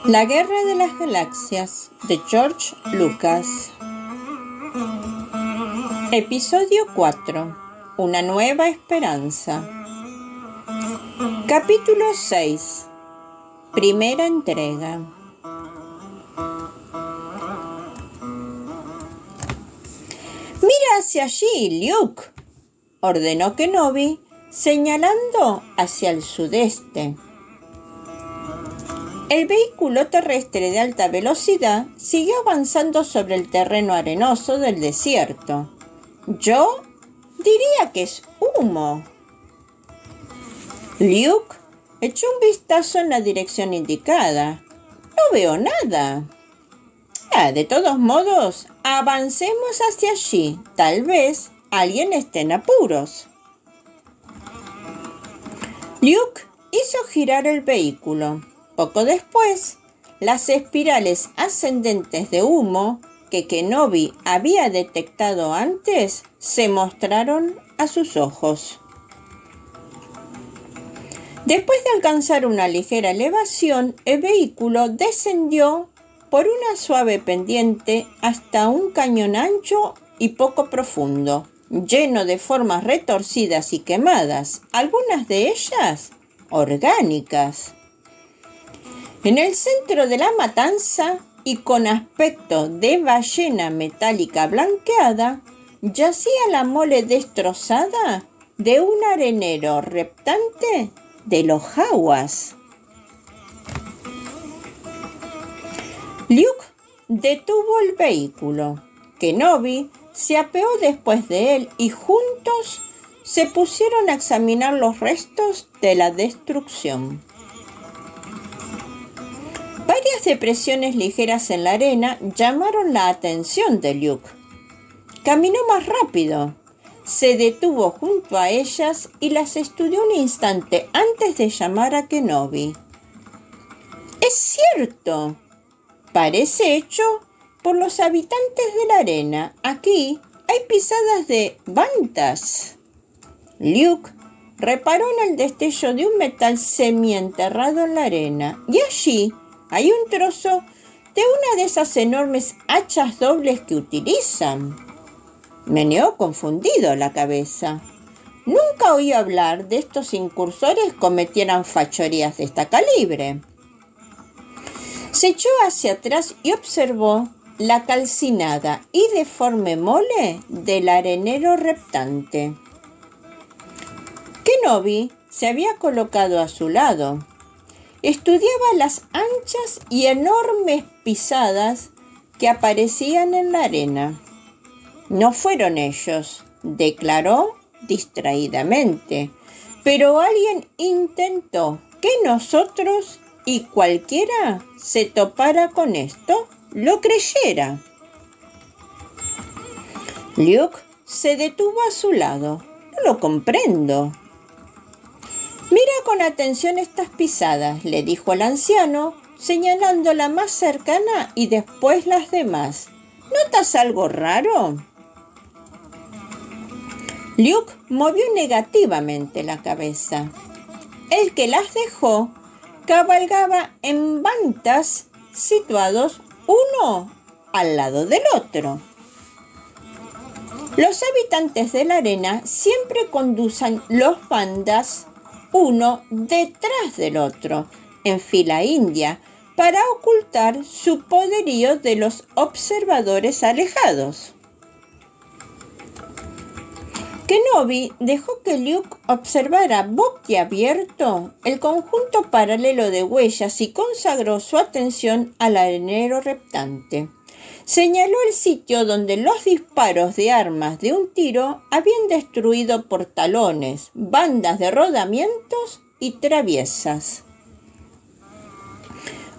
La Guerra de las Galaxias de George Lucas. Episodio 4. Una nueva esperanza. Capítulo 6. Primera entrega. «Mira hacia allí, Luke», ordenó Kenobi, señalando hacia el sudeste. El vehículo terrestre de alta velocidad siguió avanzando sobre el terreno arenoso del desierto. Yo diría que es humo. Luke echó un vistazo en la dirección indicada. No veo nada. De todos modos, avancemos hacia allí. Tal vez alguien esté en apuros. Luke hizo girar el vehículo. Poco después, las espirales ascendentes de humo que Kenobi había detectado antes se mostraron a sus ojos. Después de alcanzar una ligera elevación, el vehículo descendió por una suave pendiente hasta un cañón ancho y poco profundo, lleno de formas retorcidas y quemadas, algunas de ellas orgánicas. En el centro de la matanza y con aspecto de ballena metálica blanqueada, yacía la mole destrozada de un arenero reptante de los jaguas. Luke detuvo el vehículo. Kenobi se apeó después de él y juntos se pusieron a examinar los restos de la destrucción. Varias depresiones ligeras en la arena llamaron la atención de Luke. Caminó más rápido. Se detuvo junto a ellas y las estudió un instante antes de llamar a Kenobi. «Es cierto. Parece hecho por los habitantes de la arena. Aquí hay pisadas de bantas». Luke reparó en el destello de un metal semienterrado en la arena y allí hay un trozo de una de esas enormes hachas dobles que utilizan. Meneó confundido la cabeza. Nunca oí hablar de estos incursores cometieran fechorías de esta calibre. Se echó hacia atrás y observó la calcinada y deforme mole del arenero reptante. Kenobi se había colocado a su lado. Estudiaba las anchas y enormes pisadas que aparecían en la arena. «No fueron ellos», declaró distraídamente, «pero alguien intentó que nosotros y cualquiera se topara con esto lo creyera». Luke se detuvo a su lado. «No lo comprendo». «Mira con atención estas pisadas», le dijo el anciano, señalando la más cercana y después las demás. «¿Notas algo raro?» Luke movió negativamente la cabeza. El que las dejó cabalgaba en bantas situados uno al lado del otro. Los habitantes de la arena siempre conducen los bandas uno detrás del otro, en fila india, para ocultar su poderío de los observadores alejados. Kenobi dejó que Luke observara boquiabierto el conjunto paralelo de huellas y consagró su atención al arenero reptante. Señaló el sitio donde los disparos de armas de un tiro habían destruido portalones, bandas de rodamientos y traviesas.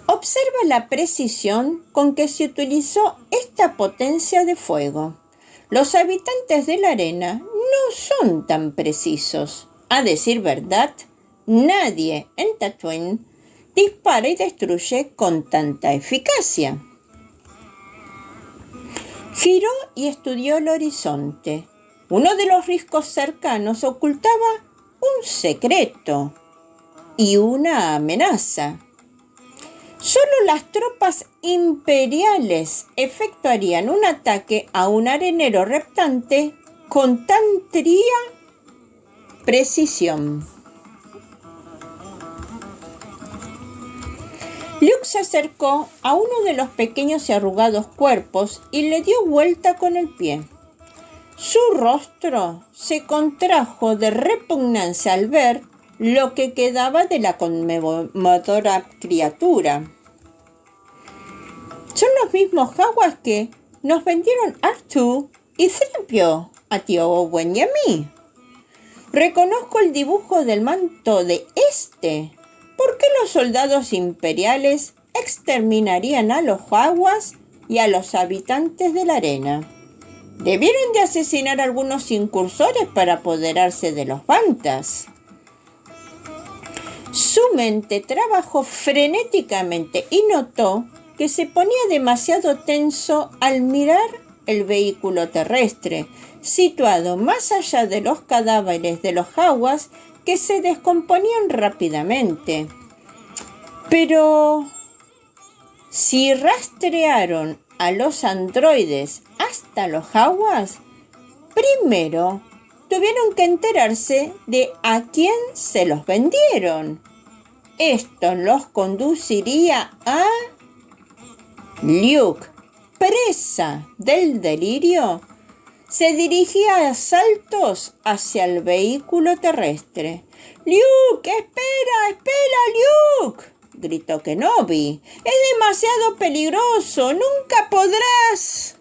Observa la precisión con que se utilizó esta potencia de fuego. Los habitantes de la arena no son tan precisos. A decir verdad, nadie en Tatooine dispara y destruye con tanta eficacia. Giró y estudió el horizonte. Uno de los riscos cercanos ocultaba un secreto y una amenaza. Solo las tropas imperiales efectuarían un ataque a un arenero reptante con tan tría precisión. Luke se acercó a uno de los pequeños y arrugados cuerpos y le dio vuelta con el pie. Su rostro se contrajo de repugnancia al ver lo que quedaba de la conmovedora criatura. Son los mismos jaguas que nos vendieron Artú y Tripio a tío Owen y a mí. Reconozco el dibujo del manto de este. ¿Por qué los soldados imperiales exterminarían a los jaguas y a los habitantes de la arena? Debieron de asesinar a algunos incursores para apoderarse de los bantas. Su mente trabajó frenéticamente y notó que se ponía demasiado tenso al mirar el vehículo terrestre, situado más allá de los cadáveres de los jaguas que se descomponían rápidamente. Pero si rastrearon a los androides hasta los jaguas, primero tuvieron que enterarse de a quién se los vendieron. Esto los conduciría a Luke, presa del delirio, se dirigía a saltos hacia el vehículo terrestre. ¡Luke, espera, Luke!, gritó Kenobi. ¡Es demasiado peligroso! ¡Nunca podrás!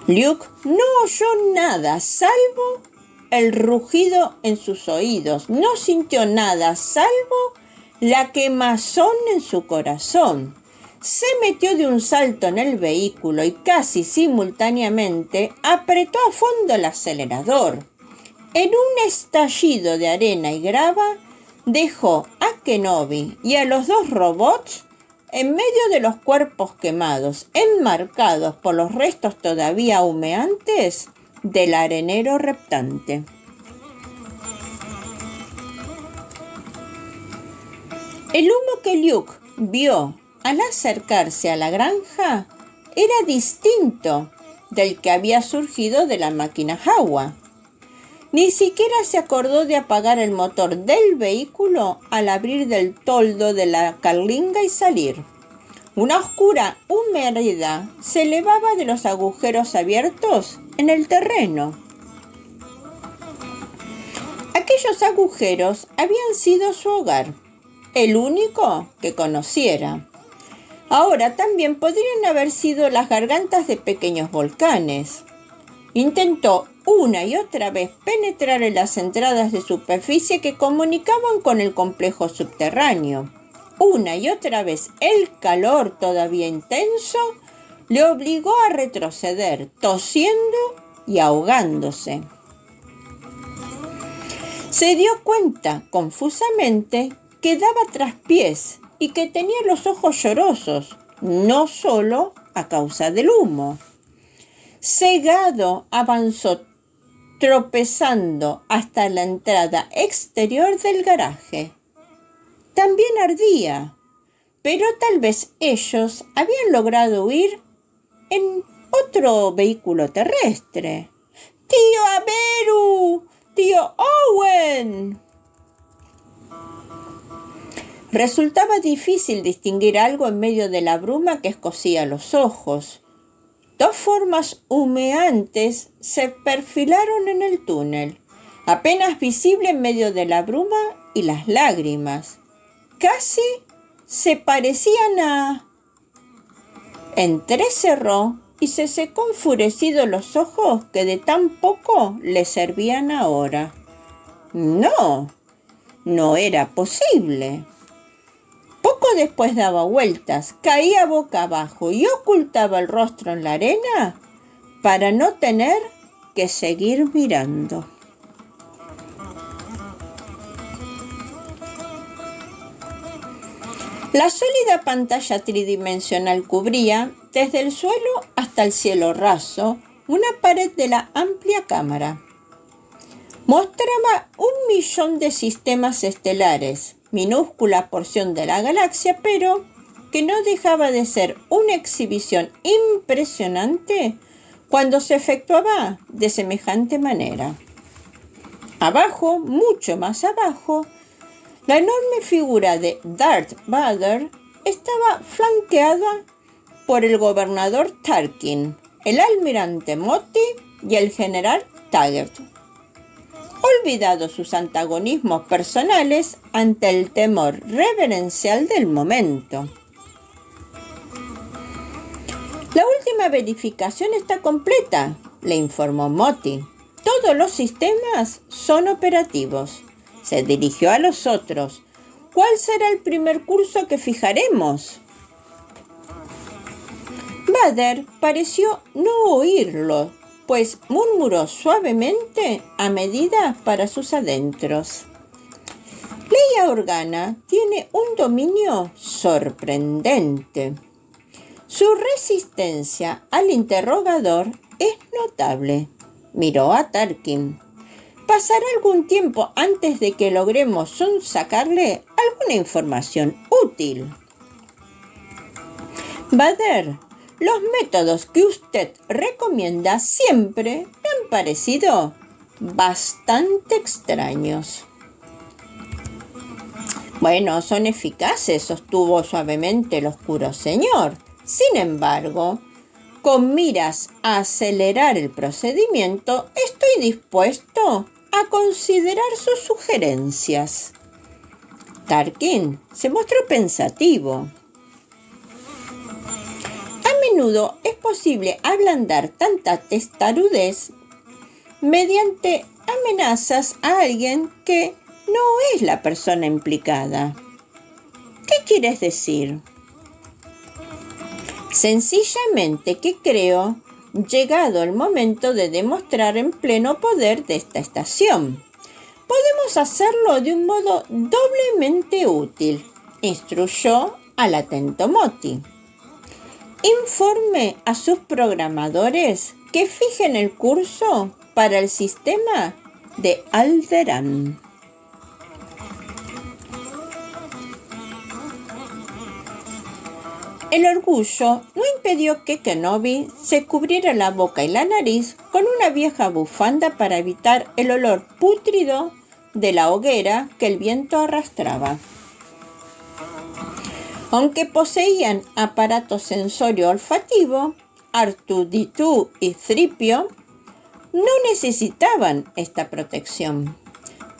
Luke no oyó nada, salvo el rugido en sus oídos. No sintió nada, salvo la quemazón en su corazón. Se metió de un salto en el vehículo y casi simultáneamente apretó a fondo el acelerador. En un estallido de arena y grava, dejó a Kenobi y a los dos robots en medio de los cuerpos quemados, enmarcados por los restos todavía humeantes del arenero reptante. El humo que Luke vio al acercarse a la granja era distinto del que había surgido de la máquina Jawa. Ni siquiera se acordó de apagar el motor del vehículo al abrir del toldo de la carlinga y salir. Una oscura humareda se elevaba de los agujeros abiertos en el terreno. Aquellos agujeros habían sido su hogar, el único que conociera. Ahora también podrían haber sido las gargantas de pequeños volcanes. Intentó una y otra vez penetrar en las entradas de superficie que comunicaban con el complejo subterráneo. Una y otra vez el calor todavía intenso le obligó a retroceder, tosiendo y ahogándose. Se dio cuenta confusamente que daba traspiés y que tenía los ojos llorosos, no solo a causa del humo. Cegado, avanzó tropezando hasta la entrada exterior del garaje. También ardía, pero tal vez ellos habían logrado huir en otro vehículo terrestre. ¡Tío Aberu! ¡Tío Owen! Resultaba difícil distinguir algo en medio de la bruma que escocía los ojos. Dos formas humeantes se perfilaron en el túnel, apenas visible en medio de la bruma y las lágrimas. Casi se parecían a... Entrecerró y se secó enfurecido los ojos que de tan poco le servían ahora. No era posible. Poco después daba vueltas, caía boca abajo y ocultaba el rostro en la arena para no tener que seguir mirando. La sólida pantalla tridimensional cubría, desde el suelo hasta el cielo raso, una pared de la amplia cámara. Mostraba 1.000.000 de sistemas estelares, minúscula porción de la galaxia, pero que no dejaba de ser una exhibición impresionante cuando se efectuaba de semejante manera. Abajo, mucho más abajo, la enorme figura de Darth Vader estaba flanqueada por el gobernador Tarkin, el almirante Motti y el general Taggart, olvidados sus antagonismos personales ante el temor reverencial del momento. La última verificación está completa, le informó Motti. Todos los sistemas son operativos. Se dirigió a los otros. ¿Cuál será el primer curso que fijaremos? Vader pareció no oírlo, pues murmuró suavemente a medida para sus adentros. Leia Organa tiene un dominio sorprendente. Su resistencia al interrogador es notable. Miró a Tarkin. Pasará algún tiempo antes de que logremos sacarle alguna información útil. Vader, los métodos que usted recomienda siempre me han parecido bastante extraños. Bueno, son eficaces, sostuvo suavemente el oscuro señor. Sin embargo, con miras a acelerar el procedimiento, estoy dispuesto a considerar sus sugerencias. Tarkin se mostró pensativo. A menudo es posible ablandar tanta testarudez mediante amenazas a alguien que no es la persona implicada. ¿Qué quieres decir? Sencillamente que creo llegado el momento de demostrar en pleno poder de esta estación. Podemos hacerlo de un modo doblemente útil, instruyó al atento Motti. Informe a sus programadores que fijen el curso para el sistema de Alderaan. El orgullo no impidió que Kenobi se cubriera la boca y la nariz con una vieja bufanda para evitar el olor pútrido de la hoguera que el viento arrastraba. Aunque poseían aparato sensorio olfativo, R2-D2 y Tripio no necesitaban esta protección.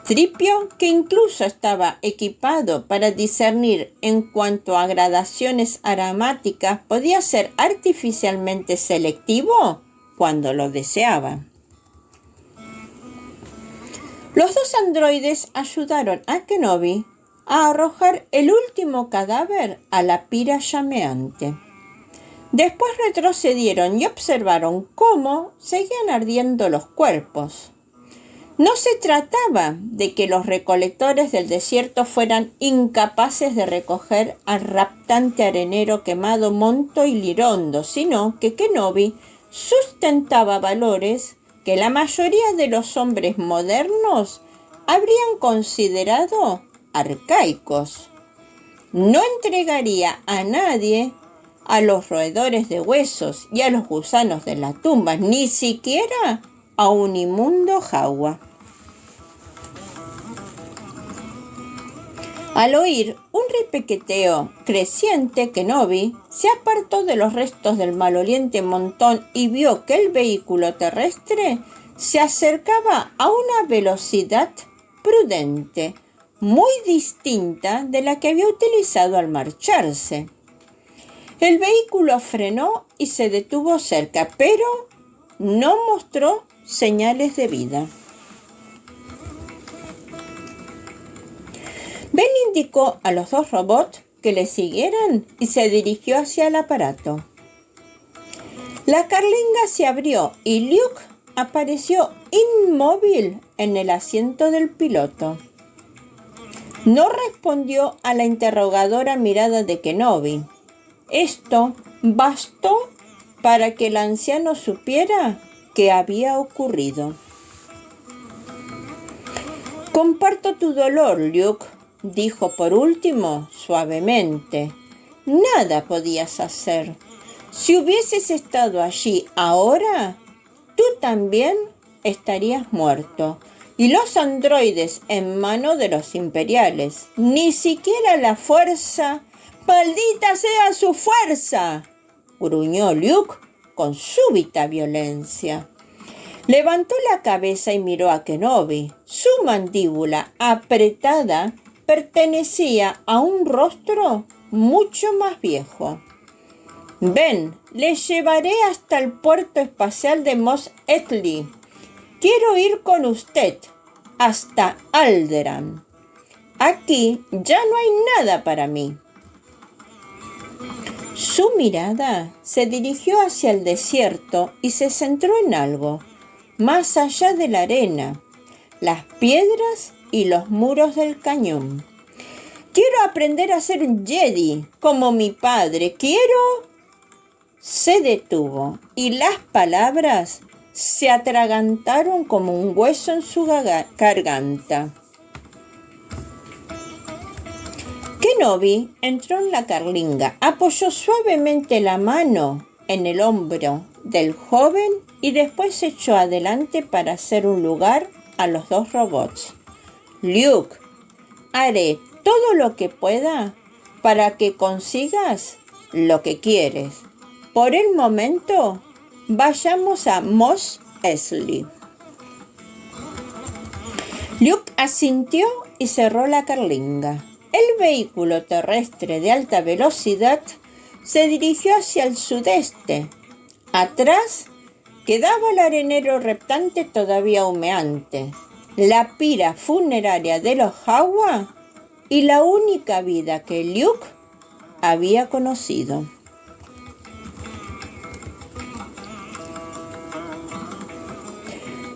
Tripio, que incluso estaba equipado para discernir en cuanto a gradaciones aromáticas, podía ser artificialmente selectivo cuando lo deseaba. Los dos androides ayudaron a Kenobi a arrojar el último cadáver a la pira llameante. Después retrocedieron y observaron cómo seguían ardiendo los cuerpos. No se trataba de que los recolectores del desierto fueran incapaces de recoger al raptante arenero quemado Monto y Lirondo, sino que Kenobi sustentaba valores que la mayoría de los hombres modernos habrían considerado arcaicos. No entregaría a nadie a los roedores de huesos y a los gusanos de las tumbas, ni siquiera a un inmundo jaguar. Al oír un repiqueteo creciente, Kenobi se apartó de los restos del maloliente montón y vio que el vehículo terrestre se acercaba a una velocidad prudente, muy distinta de la que había utilizado al marcharse. El vehículo frenó y se detuvo cerca, pero no mostró señales de vida. Ben indicó a los dos robots que le siguieran y se dirigió hacia el aparato. La carlinga se abrió y Luke apareció inmóvil en el asiento del piloto. No respondió a la interrogadora mirada de Kenobi. Esto bastó para que el anciano supiera qué había ocurrido. Comparto tu dolor, Luke, dijo por último suavemente, nada podías hacer. Si hubieses estado allí ahora, tú también estarías muerto. Y los androides en manos de los imperiales. Ni siquiera la fuerza. ¡Maldita sea su fuerza!, gruñó Luke con súbita violencia. Levantó la cabeza y miró a Kenobi. Su mandíbula apretada pertenecía a un rostro mucho más viejo. Ven, le llevaré hasta el puerto espacial de Mos Eisley. Quiero ir con usted hasta Alderaan. Aquí ya no hay nada para mí. Su mirada se dirigió hacia el desierto y se centró en algo, más allá de la arena, las piedras y los muros del cañón. Quiero aprender a ser un Jedi, como mi padre. Se detuvo y las palabras se atragantaron como un hueso en su garganta. Kenobi entró en la carlinga, apoyó suavemente la mano en el hombro del joven y después se echó adelante para hacer un lugar a los dos robots. Luke, haré todo lo que pueda para que consigas lo que quieres. Por el momento, vayamos a Mos Eisley. Luke asintió y cerró la carlinga. El vehículo terrestre de alta velocidad se dirigió hacia el sudeste. Atrás quedaba el arenero reptante todavía humeante, la pira funeraria de los Jawa y la única vida que Luke había conocido.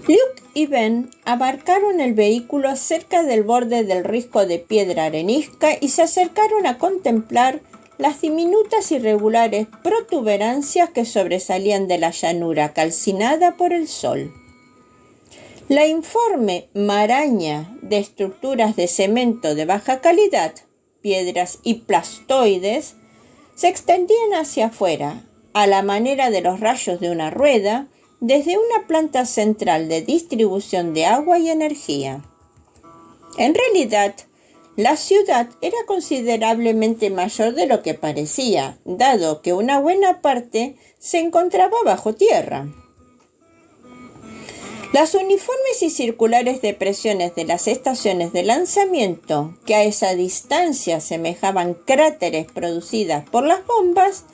Luke y Ben abarcaron el vehículo cerca del borde del risco de piedra arenisca y se acercaron a contemplar las diminutas y regulares protuberancias que sobresalían de la llanura calcinada por el sol. La informe maraña de estructuras de cemento de baja calidad, piedras y plastoides, se extendían hacia afuera, a la manera de los rayos de una rueda, desde una planta central de distribución de agua y energía. En realidad, la ciudad era considerablemente mayor de lo que parecía, dado que una buena parte se encontraba bajo tierra. Las uniformes y circulares depresiones de las estaciones de lanzamiento, que a esa distancia semejaban cráteres producidas por las bombas,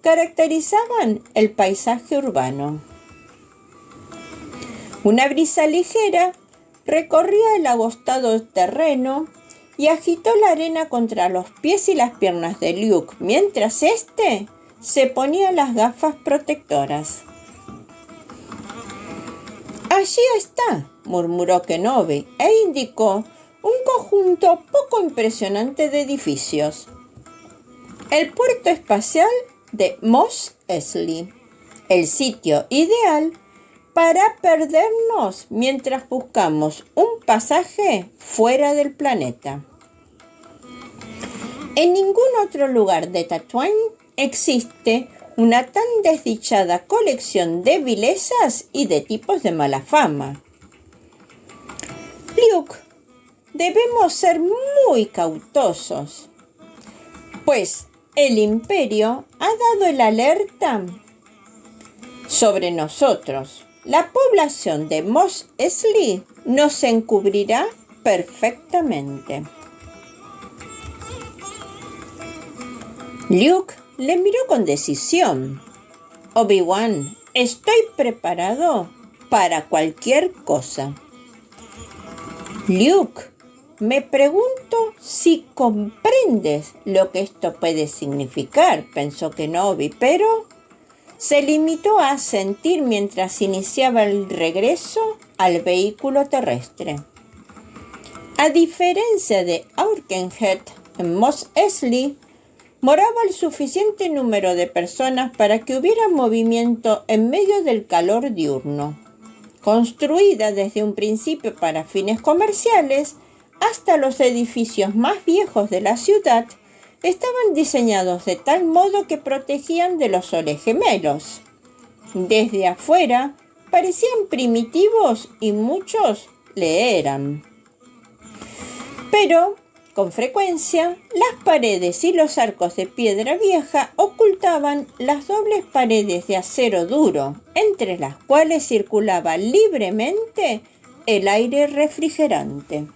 caracterizaban el paisaje urbano. Una brisa ligera recorría el agostado terreno y agitó la arena contra los pies y las piernas de Luke, mientras éste se ponía las gafas protectoras. «Allí está», murmuró Kenobi, e indicó un conjunto poco impresionante de edificios. El puerto espacial de Mos Eisley, el sitio ideal para perdernos mientras buscamos un pasaje fuera del planeta. En ningún otro lugar de Tatooine existe una tan desdichada colección de vilezas y de tipos de mala fama. Luke, debemos ser muy cautosos, pues el Imperio ha dado el alerta sobre nosotros. La población de Mos Eisley nos encubrirá perfectamente. Luke le miró con decisión. Obi-Wan, estoy preparado para cualquier cosa. Luke, me pregunto si comprendes lo que esto puede significar, pensó Kenobi, pero se limitó a asentir mientras iniciaba el regreso al vehículo terrestre. A diferencia de Aurkenhead, en Mos Eisley moraba el suficiente número de personas para que hubiera movimiento en medio del calor diurno. Construida desde un principio para fines comerciales, hasta los edificios más viejos de la ciudad estaban diseñados de tal modo que protegían de los soles gemelos. Desde afuera parecían primitivos y muchos le eran. Pero, con frecuencia, las paredes y los arcos de piedra vieja ocultaban las dobles paredes de acero duro, entre las cuales circulaba libremente el aire refrigerante.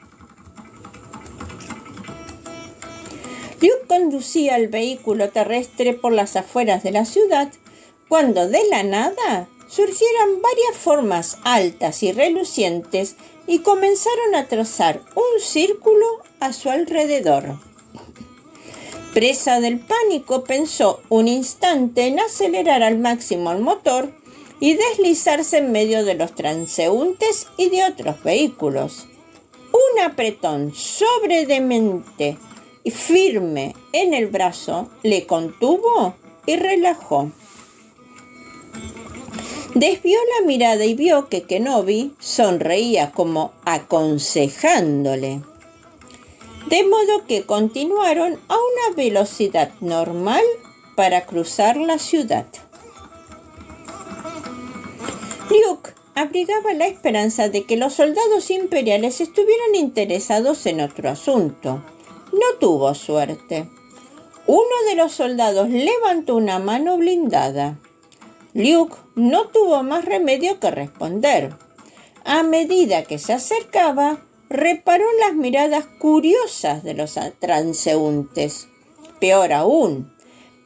Luke conducía el vehículo terrestre por las afueras de la ciudad cuando de la nada surgieran varias formas altas y relucientes y comenzaron a trazar un círculo a su alrededor. Presa del pánico, pensó un instante en acelerar al máximo el motor y deslizarse en medio de los transeúntes y de otros vehículos. Un apretón sobredemente y firme en el brazo le contuvo y relajó. Desvió la mirada y vio que Kenobi sonreía como aconsejándole. De modo que continuaron a una velocidad normal para cruzar la ciudad. Luke abrigaba la esperanza de que los soldados imperiales estuvieran interesados en otro asunto. No tuvo suerte. Uno de los soldados levantó una mano blindada. Luke no tuvo más remedio que responder. A medida que se acercaba, reparó en las miradas curiosas de los transeúntes. Peor aún,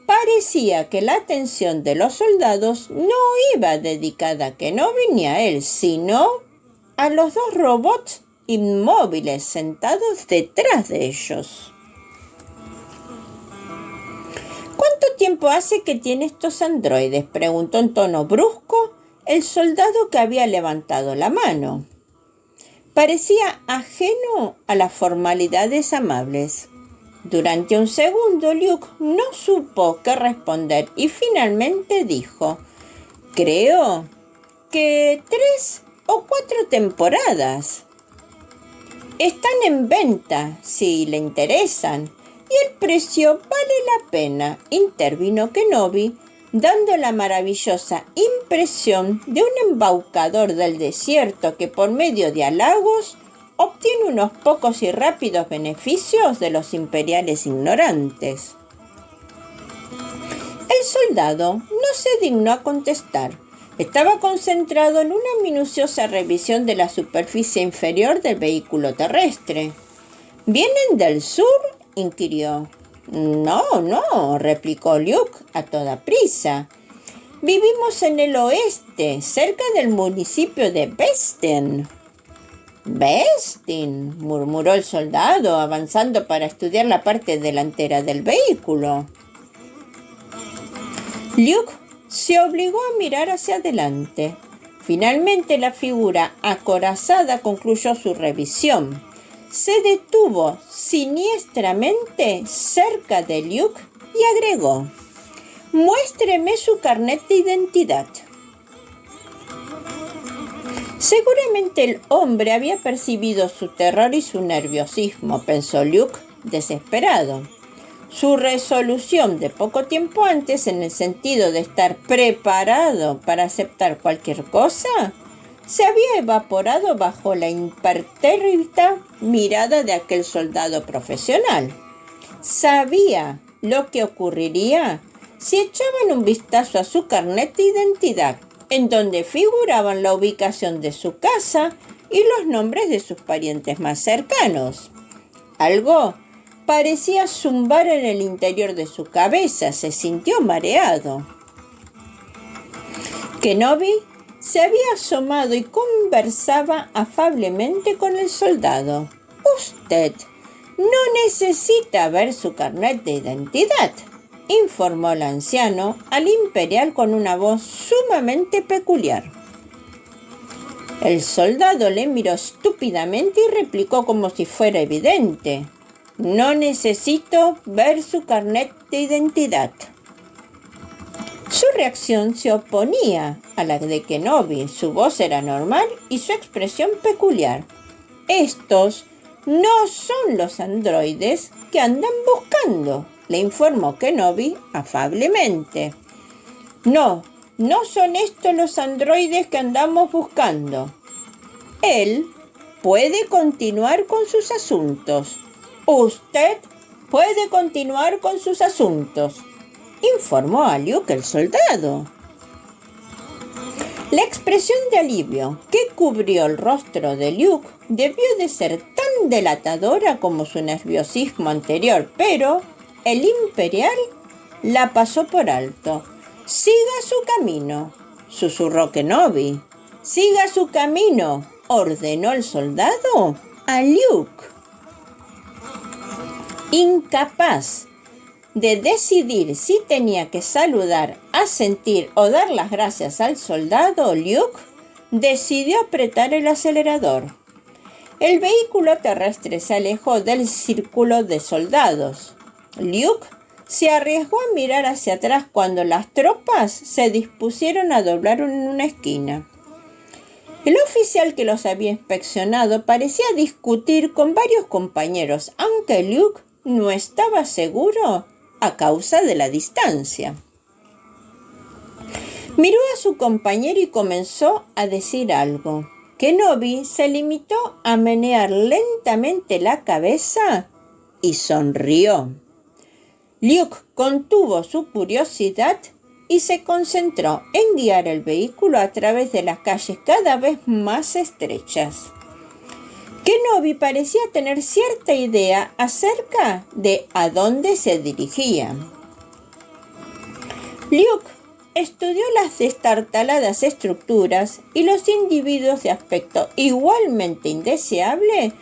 parecía que la atención de los soldados no iba dedicada a Kenobi ni a él, sino a los dos robots inmóviles sentados detrás de ellos. ¿Cuánto tiempo hace que tiene estos androides?, preguntó en tono brusco el soldado que había levantado la mano. Parecía ajeno a las formalidades amables. Durante un segundo, Luke no supo qué responder y finalmente dijo: «Creo que 3 o 4 temporadas. Están en venta, si le interesan, y el precio vale la pena», intervino Kenobi, dando la maravillosa impresión de un embaucador del desierto que por medio de halagos obtiene unos pocos y rápidos beneficios de los imperiales ignorantes. El soldado no se dignó a contestar. Estaba concentrado en una minuciosa revisión de la superficie inferior del vehículo terrestre. «¿Vienen del sur?», inquirió. No, replicó Luke a toda prisa. «Vivimos en el oeste, cerca del municipio de Bestin». «Bestin», murmuró el soldado, avanzando para estudiar la parte delantera del vehículo. Luke se obligó a mirar hacia adelante. Finalmente la figura acorazada concluyó su revisión. Se detuvo siniestramente cerca de Luke y agregó: «Muéstreme su carnet de identidad». Seguramente el hombre había percibido su terror y su nerviosismo, pensó Luke, desesperado. Su resolución de poco tiempo antes, en el sentido de estar preparado para aceptar cualquier cosa, se había evaporado bajo la impertérrita mirada de aquel soldado profesional. Sabía lo que ocurriría si echaban un vistazo a su carnet de identidad, en donde figuraban la ubicación de su casa y los nombres de sus parientes más cercanos. Algo parecía zumbar en el interior de su cabeza, se sintió mareado. Kenobi se había asomado y conversaba afablemente con el soldado. «Usted no necesita ver su carnet de identidad», informó el anciano al imperial con una voz sumamente peculiar. El soldado le miró estúpidamente y replicó como si fuera evidente: «No necesito ver su carnet de identidad». Su reacción se oponía a la de Kenobi. Su voz era normal y su expresión peculiar. Estos no son los androides que andan buscando, le informó Kenobi afablemente. No, no son estos los androides que andamos buscando. Él puede continuar con sus asuntos. Usted puede continuar con sus asuntos, informó a Luke el soldado. La expresión de alivio que cubrió el rostro de Luke debió de ser tan delatadora como su nerviosismo anterior, pero el imperial la pasó por alto. «Siga su camino», susurró Kenobi. «Siga su camino», ordenó el soldado a Luke. Incapaz de decidir si tenía que saludar, asentir o dar las gracias al soldado, Luke decidió apretar el acelerador. El vehículo terrestre se alejó del círculo de soldados. Luke se arriesgó a mirar hacia atrás cuando las tropas se dispusieron a doblar en una esquina. El oficial que los había inspeccionado parecía discutir con varios compañeros, aunque Luke no estaba seguro a causa de la distancia. Miró a su compañero y comenzó a decir algo. Kenobi se limitó a menear lentamente la cabeza y sonrió. Luke contuvo su curiosidad y se concentró en guiar el vehículo a través de las calles cada vez más estrechas. Kenobi parecía tener cierta idea acerca de a dónde se dirigía. Luke estudió las destartaladas estructuras y los individuos de aspecto igualmente indeseable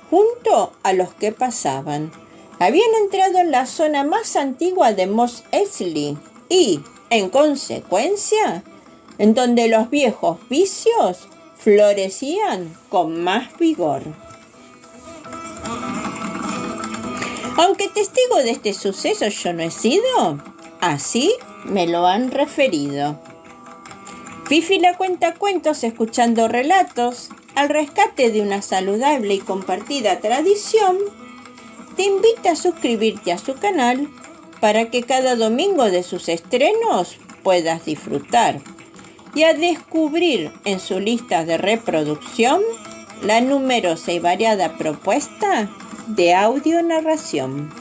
junto a los que pasaban. Habían entrado en la zona más antigua de Mos Eisley y, en consecuencia, en donde los viejos vicios florecían con más vigor. Aunque testigo de este suceso yo no he sido, así me lo han referido. Fifi la cuentacuentos, escuchando relatos al rescate de una saludable y compartida tradición, te invita a suscribirte a su canal para que cada domingo de sus estrenos puedas disfrutar y a descubrir en su lista de reproducción la numerosa y variada propuesta de audio narración.